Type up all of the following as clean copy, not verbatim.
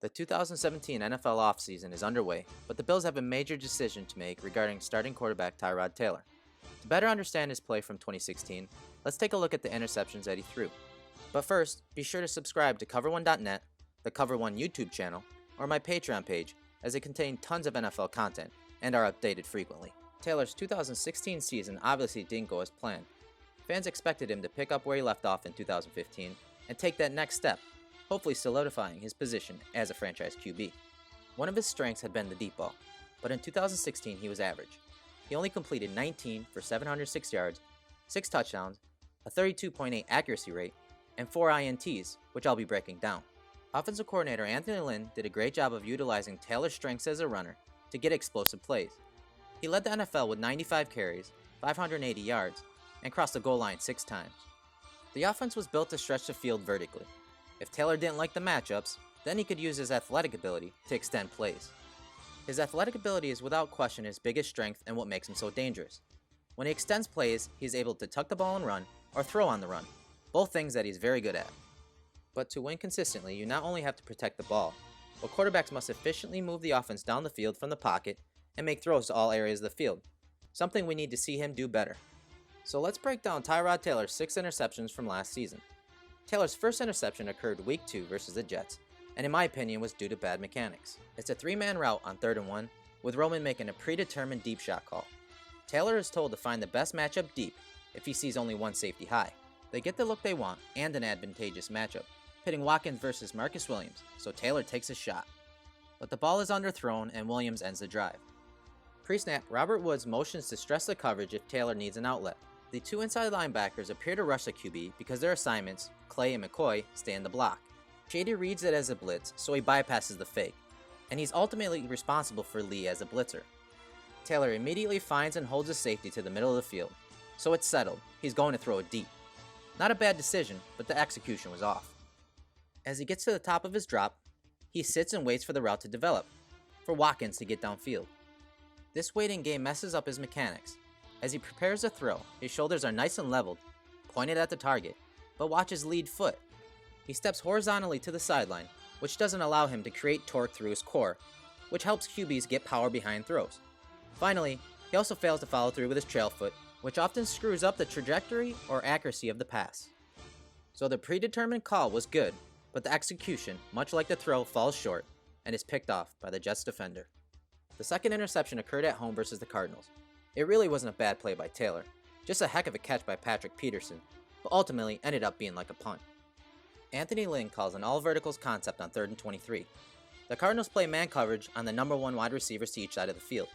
The 2017 NFL offseason is underway, but the Bills have a major decision to make regarding starting quarterback Tyrod Taylor. To better understand his play from 2016, let's take a look at the interceptions that he threw. But first, be sure to subscribe to Cover1.net, the Cover1 YouTube channel, or my Patreon page, as they contain tons of NFL content and are updated frequently. Taylor's 2016 season obviously didn't go as planned. Fans expected him to pick up where he left off in 2015 and take that next step, hopefully solidifying his position as a franchise QB. One of his strengths had been the deep ball, but in 2016 he was average. He only completed 19 for 706 yards, 6 touchdowns, a 32.8 accuracy rate, and 4 INTs, which I'll be breaking down. Offensive coordinator Anthony Lynn did a great job of utilizing Taylor's strengths as a runner to get explosive plays. He led the NFL with 95 carries, 580 yards, and crossed the goal line 6 times. The offense was built to stretch the field vertically. If Taylor didn't like the matchups, then he could use his athletic ability to extend plays. His athletic ability is without question his biggest strength and what makes him so dangerous. When he extends plays, he's able to tuck the ball and run, or throw on the run, both things that he's very good at. But to win consistently, you not only have to protect the ball, but quarterbacks must efficiently move the offense down the field from the pocket and make throws to all areas of the field, something we need to see him do better. So let's break down Tyrod Taylor's 6 interceptions from last season. Taylor's first interception occurred Week 2 versus the Jets, and in my opinion was due to bad mechanics. It's a 3-man route on 3rd and 1, with Roman making a predetermined deep shot call. Taylor is told to find the best matchup deep if he sees only one safety high. They get the look they want and an advantageous matchup, pitting Watkins versus Marcus Williams, so Taylor takes a shot. But the ball is underthrown and Williams ends the drive. Pre-snap, Robert Woods motions to stress the coverage if Taylor needs an outlet. The 2 inside linebackers appear to rush the QB because their assignments, Clay and McCoy, stay in the block. Shady reads it as a blitz, so he bypasses the fake, and he's ultimately responsible for Lee as a blitzer. Taylor immediately finds and holds a safety to the middle of the field, so it's settled, he's going to throw it deep. Not a bad decision, but the execution was off. As he gets to the top of his drop, he sits and waits for the route to develop, for Watkins to get downfield. This waiting game messes up his mechanics. As he prepares to throw, his shoulders are nice and leveled, pointed at the target, but watch his lead foot. He steps horizontally to the sideline, which doesn't allow him to create torque through his core, which helps QBs get power behind throws. Finally, he also fails to follow through with his trail foot, which often screws up the trajectory or accuracy of the pass. So the predetermined call was good, but the execution, much like the throw, falls short and is picked off by the Jets defender. The second interception occurred at home versus the Cardinals. It really wasn't a bad play by Taylor, just a heck of a catch by Patrick Peterson, but ultimately ended up being like a punt. Anthony Lynn calls an all-verticals concept on 3rd and 23. The Cardinals play man coverage on the number 1 wide receivers to each side of the field,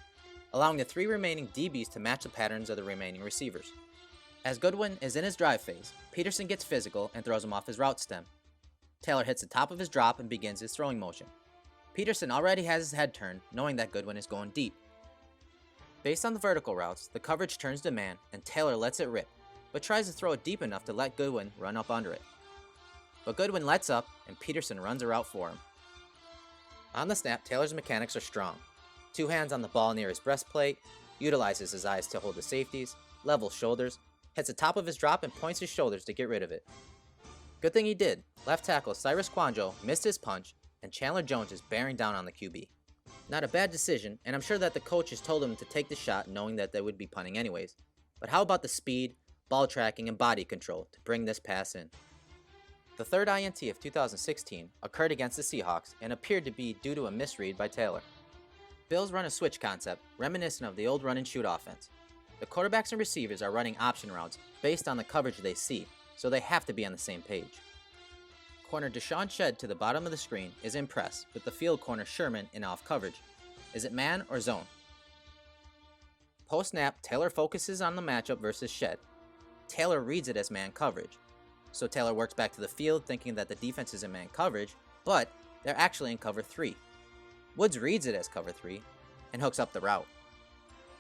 allowing the 3 remaining DBs to match the patterns of the remaining receivers. As Goodwin is in his drive phase, Peterson gets physical and throws him off his route stem. Taylor hits the top of his drop and begins his throwing motion. Peterson already has his head turned, knowing that Goodwin is going deep. Based on the vertical routes, the coverage turns to man, and Taylor lets it rip, but tries to throw it deep enough to let Goodwin run up under it. But Goodwin lets up, and Peterson runs a route for him. On the snap, Taylor's mechanics are strong. 2 hands on the ball near his breastplate, utilizes his eyes to hold the safeties, levels shoulders, hits the top of his drop and points his shoulders to get rid of it. Good thing he did. Left tackle Cyrus Kouandjio missed his punch, and Chandler Jones is bearing down on the QB. Not a bad decision, and I'm sure that the coaches told him to take the shot knowing that they would be punting anyways. But how about the speed, ball tracking, and body control to bring this pass in? The third INT of 2016 occurred against the Seahawks and appeared to be due to a misread by Taylor. Bills run a switch concept reminiscent of the old run and shoot offense. The quarterbacks and receivers are running option routes based on the coverage they see, so they have to be on the same page. Corner Deshaun Shedd to the bottom of the screen is in press with the field corner Sherman in off coverage. Is it man or zone? Post-snap, Taylor focuses on the matchup versus Shedd. Taylor reads it as man coverage. So Taylor works back to the field thinking that the defense is in man coverage, but they're actually in cover 3. Woods reads it as cover 3 and hooks up the route.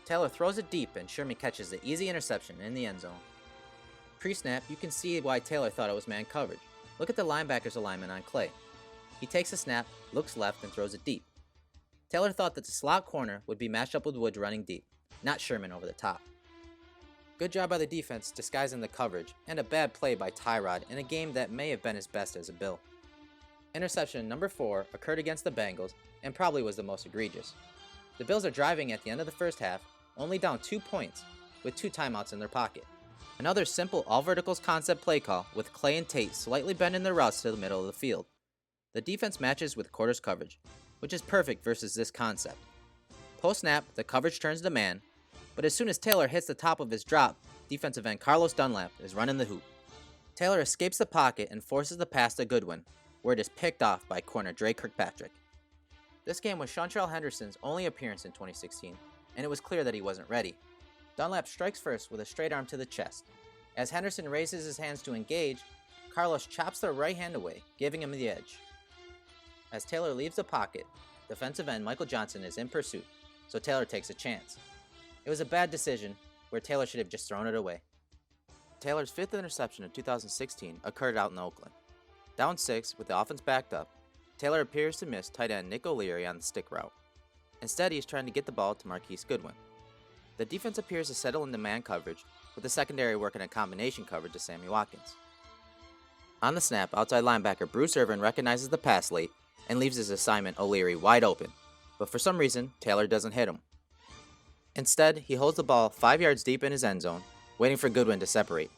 Taylor throws it deep and Sherman catches the easy interception in the end zone. Pre-snap, you can see why Taylor thought it was man coverage. Look at the linebacker's alignment on Clay. He takes a snap, looks left, and throws it deep. Taylor thought that the slot corner would be matched up with Woods running deep, not Sherman over the top. Good job by the defense disguising the coverage, and a bad play by Tyrod in a game that may have been his best as a Bill. Interception number 4 occurred against the Bengals and probably was the most egregious. The Bills are driving at the end of the first half, only down 2 points, with 2 timeouts in their pocket. Another simple all-verticals concept play call with Clay and Tate slightly bending their routes to the middle of the field. The defense matches with quarters coverage, which is perfect versus this concept. Post-snap, the coverage turns to man, but as soon as Taylor hits the top of his drop, defensive end Carlos Dunlap is running the hoop. Taylor escapes the pocket and forces the pass to Goodwin, where it is picked off by corner Dre Kirkpatrick. This game was Shontrell Henderson's only appearance in 2016, and it was clear that he wasn't ready. Dunlap strikes first with a straight arm to the chest. As Henderson raises his hands to engage, Carlos chops the right hand away, giving him the edge. As Taylor leaves the pocket, defensive end Michael Johnson is in pursuit, so Taylor takes a chance. It was a bad decision, where Taylor should have just thrown it away. Taylor's 5th interception of 2016 occurred out in Oakland. Down 6, with the offense backed up, Taylor appears to miss tight end Nick O'Leary on the stick route. Instead, he's trying to get the ball to Marquise Goodwin. The defense appears to settle into man coverage, with the secondary working a combination coverage to Sammy Watkins. On the snap, outside linebacker Bruce Irvin recognizes the pass late and leaves his assignment O'Leary wide open, but for some reason, Taylor doesn't hit him. Instead, he holds the ball 5 yards deep in his end zone, waiting for Goodwin to separate.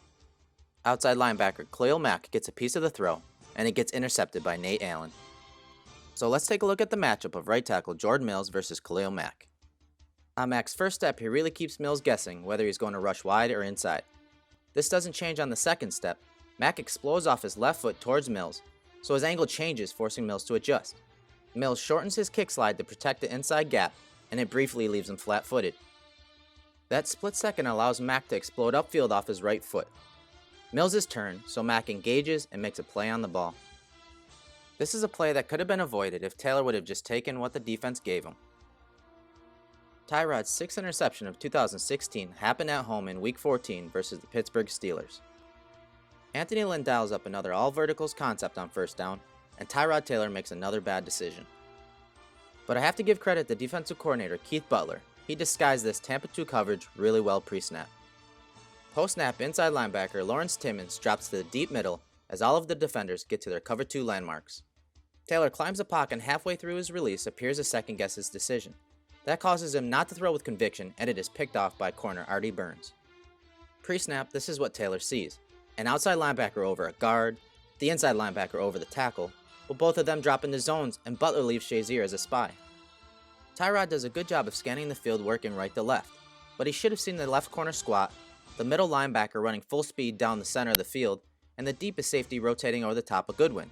Outside linebacker Khalil Mack gets a piece of the throw, and it gets intercepted by Nate Allen. So let's take a look at the matchup of right tackle Jordan Mills versus Khalil Mack. On Mack's first step, he really keeps Mills guessing whether he's going to rush wide or inside. This doesn't change on the second step. Mack explodes off his left foot towards Mills, so his angle changes, forcing Mills to adjust. Mills shortens his kick slide to protect the inside gap, and it briefly leaves him flat-footed. That split second allows Mack to explode upfield off his right foot. Mills' turn, so Mack engages and makes a play on the ball. This is a play that could have been avoided if Taylor would have just taken what the defense gave him. Tyrod's 6th interception of 2016 happened at home in Week 14 versus the Pittsburgh Steelers. Anthony Lynn dials up another all-verticals concept on first down, and Tyrod Taylor makes another bad decision. But I have to give credit to defensive coordinator Keith Butler. He disguised this Tampa 2 coverage really well pre-snap. Post-snap, inside linebacker Lawrence Timmons drops to the deep middle as all of the defenders get to their cover 2 landmarks. Taylor climbs the pocket and halfway through his release appears to second-guess his decision. That causes him not to throw with conviction, and it is picked off by corner Artie Burns. Pre-snap, this is what Taylor sees. An outside linebacker over a guard, the inside linebacker over the tackle, but both of them drop into zones, and Butler leaves Shazier as a spy. Tyrod does a good job of scanning the field working right to left, but he should have seen the left corner squat, the middle linebacker running full speed down the center of the field, and the deepest safety rotating over the top of Goodwin.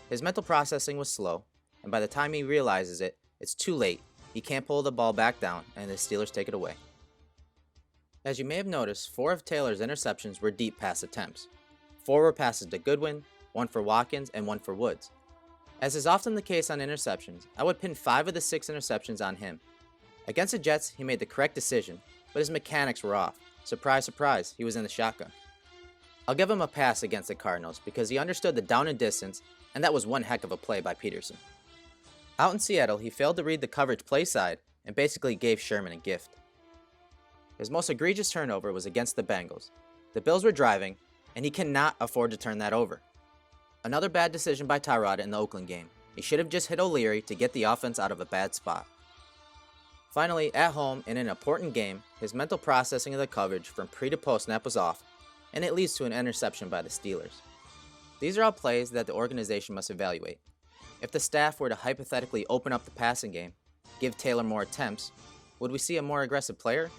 His mental processing was slow, and by the time he realizes it, it's too late. He can't pull the ball back down, and the Steelers take it away. As you may have noticed, 4 of Taylor's interceptions were deep pass attempts. 4 were passes to Goodwin, 1 for Watkins, and 1 for Woods. As is often the case on interceptions, I would pin 5 of the 6 interceptions on him. Against the Jets, he made the correct decision, but his mechanics were off. Surprise, surprise, he was in the shotgun. I'll give him a pass against the Cardinals because he understood the down and distance, and that was one heck of a play by Peterson. Out in Seattle, he failed to read the coverage play side and basically gave Sherman a gift. His most egregious turnover was against the Bengals. The Bills were driving, and he cannot afford to turn that over. Another bad decision by Tyrod in the Oakland game. He should have just hit O'Leary to get the offense out of a bad spot. Finally, at home, in an important game, his mental processing of the coverage from pre to post snap was off, and it leads to an interception by the Steelers. These are all plays that the organization must evaluate. If the staff were to hypothetically open up the passing game, give Taylor more attempts, would we see a more aggressive player?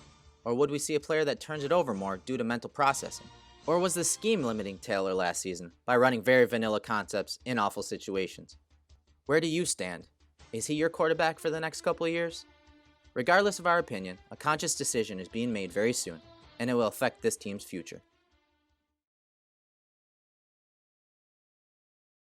Or would we see a player that turns it over more due to mental processing? Or was the scheme limiting Taylor last season by running very vanilla concepts in awful situations? Where do you stand? Is he your quarterback for the next couple of years? Regardless of our opinion, a conscious decision is being made very soon, and it will affect this team's future.